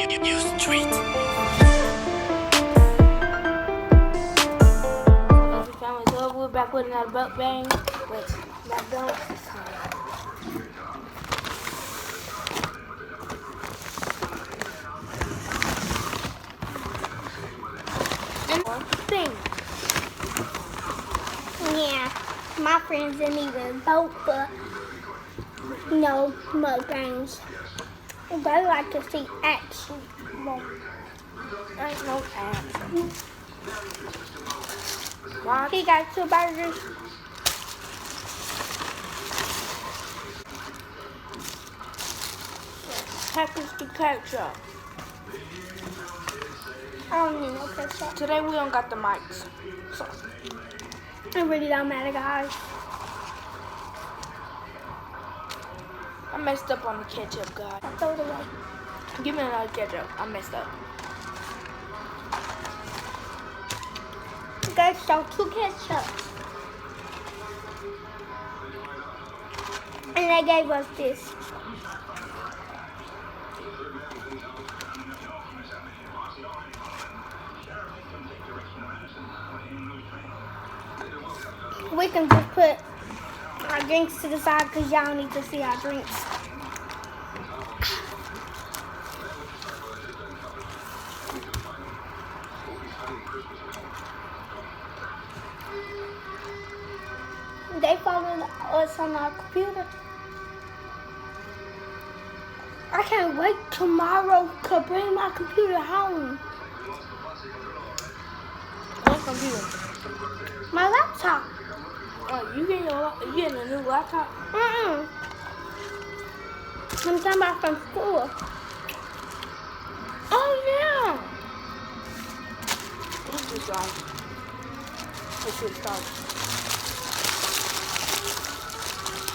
Street. So we're back with another Mukbang with McDonald's this time. And one thing. Yeah, my friends and me would vote for mukbangs. They like to see action. Well, ain't no action. Why? He got 2 burgers. Package the ketchup. I don't need no ketchup. Today we don't got the mics. So It really don't matter, guys. I messed up on the ketchup, guys. I throw it away. Give me another ketchup. I messed up. You guys saw 2 ketchup. And they gave us this. We can just put our drinks to the side because y'all need to see our drinks. They followed us on our computer. I can't wait tomorrow to bring my computer home. What computer? My laptop. Oh, you getting a new laptop? I'm talking about from school. Oh yeah. What's this on? Let's get started.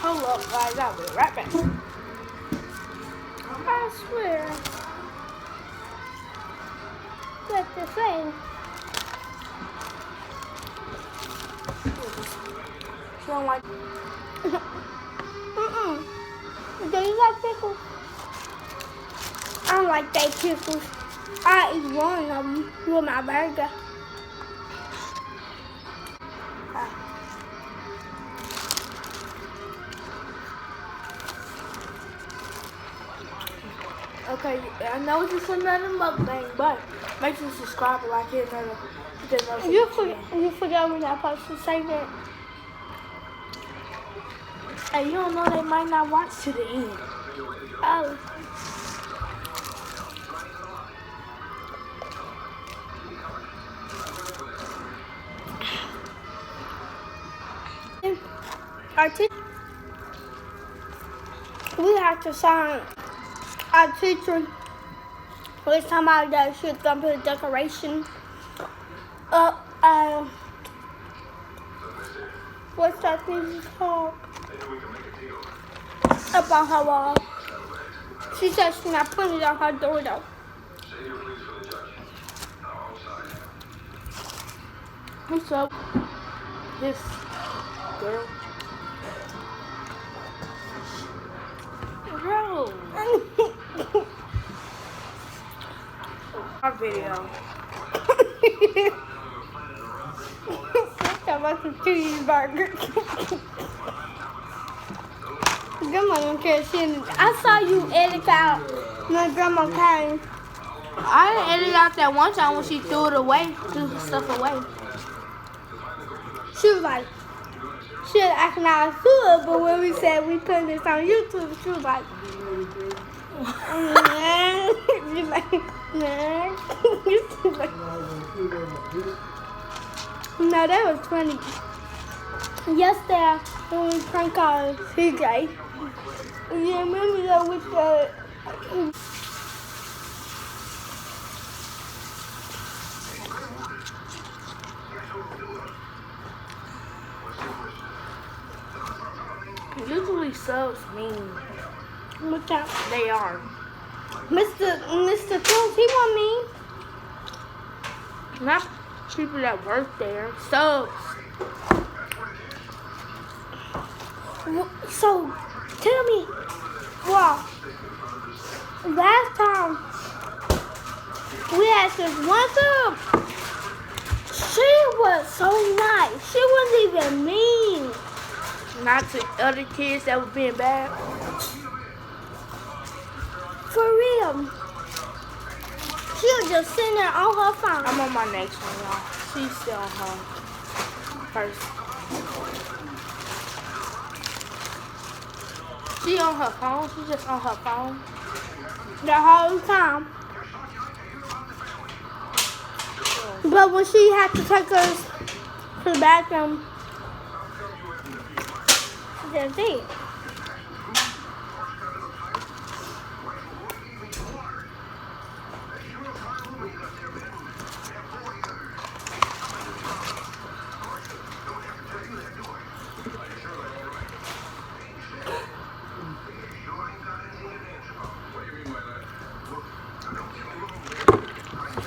Hold up, guys. I'll be right back. I swear. That's the thing. You don't like? Do you like pickles? I don't like that pickles. I eat one of them with my burger. Okay, I know it's just another mukbang, but make sure to subscribe and like it. You forgot when I'm supposed to say that. Hey, you don't know they might not watch to the end. Oh. We have to sign our teacher. We're talking about that she's gonna put a decoration up. What's that thing called? Up on her wall. She said she's not putting it on her door though. What's up? This girl. Bro. Our video. That was a cheeseburger. Grandma don't care. I saw you edit out when Grandma came. I didn't edit out that one time when she threw it away, threw the stuff away. She was like, she was acting out good, but when we said we put this on YouTube, she was like, nah. She's like, nah. She's like, no, that was funny. Yesterday, when we prank called CJ, you remember that with the... Usually subs mean What's that? they are. Mr. Phillips, he want me. Not people that work there. Subs. So, tell me, well, last time We had this one girl. She was so nice. She wasn't even mean. Not to other kids that were being bad. For real. She was just sitting there on her phone. I'm on my next one, y'all. She's still on her first. She on her phone. She's just on her phone. The whole time. But when she had to take us to the bathroom, she just did.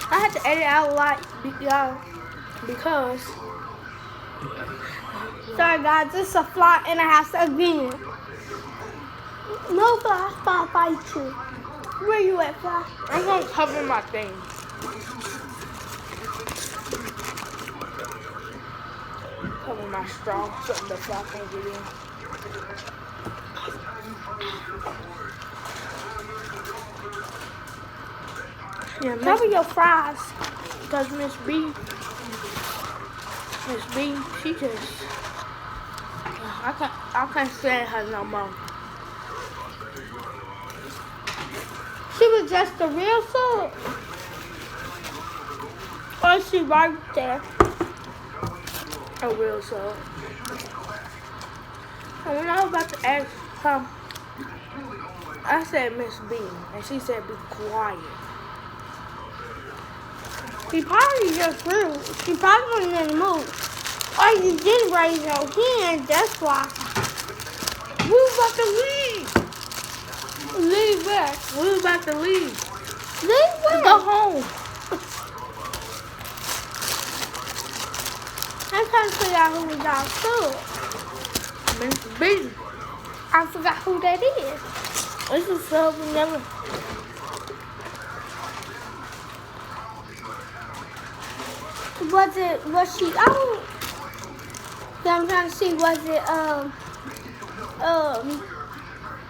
I had to edit out a lot, y'all, because Sorry guys, this is a fly in the house again. No fly, I'll fight you. Where you at, fly? I'm gonna cover my thing. Cover my straw so the fly can't get in. Yeah, Cover your fries. because Miss B, she just, I can't stand her no more. She was just a real soul. Or she right there. A real soul. And when I was about to ask her, I said Miss B, and she said be quiet. She probably just rude. She probably wasn't in the mood. Or you did raise your hand, that's why. We was about to leave. Leave where? We was about to leave. Leave To where? go home. I'm trying to figure out who was our food. Miss B. I forgot who that is. This is so we never. Was she out? Yeah, I'm trying to see, was it,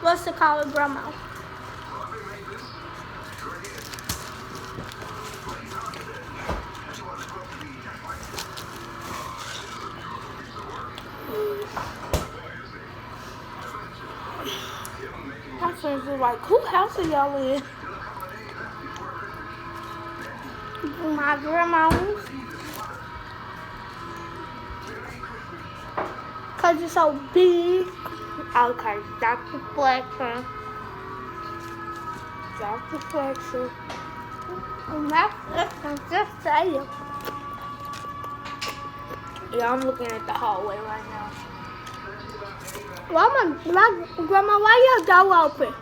what's it called, grandma? My friends were like, who house are y'all in? My grandma's. Cause it's so big. Okay, Dr. Flexer. Dr. Flexer. And that's just saying. Yeah, I'm looking at the hallway right now. My grandma, why your door open?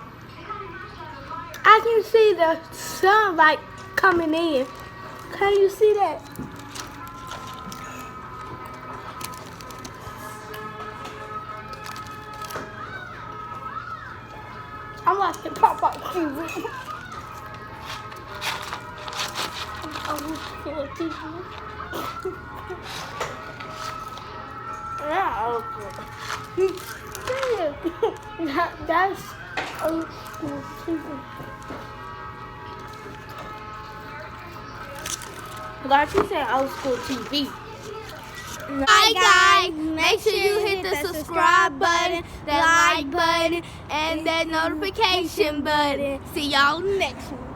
I can see the sunlight coming in. Can you see that? I'm watching Pop-Up TV. Yeah, okay. That's old school TV. Like you said, old school TV. Hi guys, make sure you hit the subscribe button, the like button, and that notification button. See y'all next one.